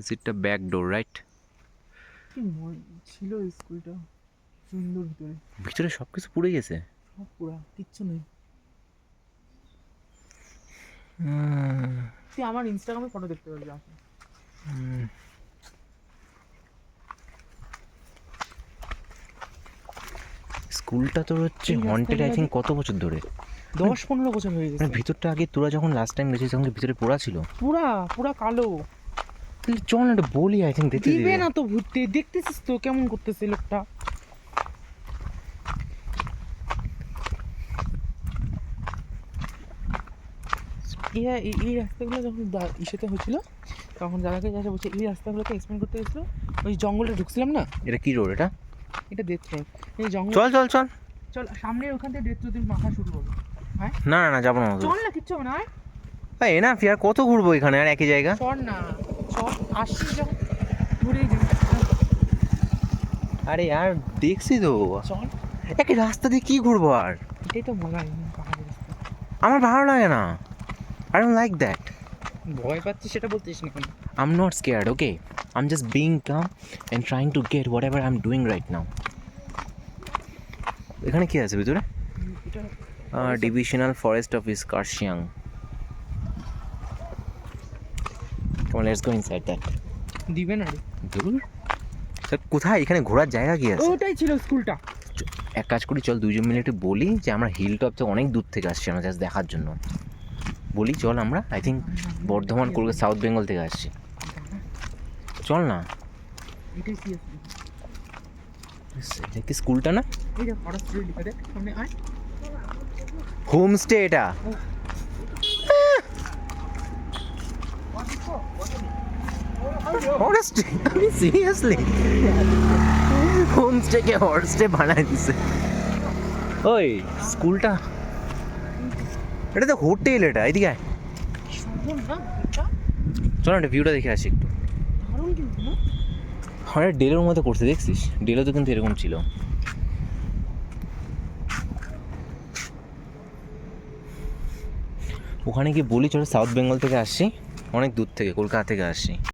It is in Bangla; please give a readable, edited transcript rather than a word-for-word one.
Is it a back door right? কি ছিল এই স্কুলটা সুন্দর, ভিতরে ভিতরে সব কিছু পুড়ে গেছে। সব পুরা, কিচ্ছু নেই। তুই আমার ইনস্টাগ্রামে ফটো দেখতে পারবি আসলে। স্কুলটা তোর হচ্ছে এই হন্টেড আই রাস্তাগুলো থিঙ্ক কত বছর ধরে? 10-15 বছর হয়ে গেছে। মানে ভিতরটা আগে তোরা যখন লাস্ট টাইম গেছিস তখন কি ভিতরে পোড়া ছিল? পুরা পুরা কালো। তাহলে চল না, একটা বলি, আই থিঙ্ক দেখতে দিবে দিবে। না তো ঘুরতে, দেখতেছিস তো কেমন করতেছে লোকটা। এই রাস্তাগুলো যখন ইসেতে হয়েছিল তখন দাদাকে যা বলছে এই রাস্তাগুলোকে এক্সপ্লেন করতে গেছিলো। ওই জঙ্গলে ঢুকছিলাম না, এটা কি রোড এটা? এটা ডেথ রোড। এই জঙ্গল, চল চল চল। চল সামনে ওখান থেকে ডেথ রোড মাথা শুরু করবো। হ্যাঁ না না না, যাবো না। চল না, কিচ্ছু হবে না। এ না ফিয়ার কত ঘুরবো এখানে আর একই জায়গা? চল না, চল আসছি যখন ঘুরেই যাবি। আরে আর দেখছি তো চল, একই রাস্তা দিয়ে কি ঘুরবো আর? এটাই তো মজা পাহাড়ের রাস্তা। আমার ভালো লাগে না, আই ডোন্ট লাইক দ্যাট। ভয় পাচ্ছি সেটা বলতিস না কেন? I'm not scared, okay? I'm just being calm and trying to get whatever I'm doing right now. এখানে কি আছে ভিতরে? এটা divisional forest office Kurseong. Come on, let's go inside that. দিবে না রে। দূর তা কোথায়? এখানে ঘোরার জায়গা কি আছে? ওটাই ছিল স্কুলটা। এক কাজ করি, চল দুইজন মিলে একটু বলি যে আমরা হিল টপ থেকে অনেক দূর থেকে আসছি, আমরা জাস্ট দেখার জন্য বলি। চল আমরা I think Bardhaman, Kolkata, south Bengal থেকে আসছি। চল না। এটাই সিএসসি। এটা কি স্কুলটা না? এই যে ফরেস্ট লিখা দেখ সামনে আয়। হোমস্টে এটা। হর্সস্টে? সিরিয়াসলি হোমস্টেকে হর্সস্টে বানায় দিছে? ওই স্কুলটা, এটা তো হোটেল, এটা এদিকে আয়। সুন্দর না এটা? চল না ভিউটা দেখে আসি একটু। দারুণ কিন্তু না? অনেক ডেলের মতো করছে, দেখছিস? ডেলে তো কিন্তু এরকম ছিল। ওখানে কি বলি চলো সাউথ বেঙ্গল থেকে আসছি, অনেক দূর থেকে, কলকাতা থেকে আসছি।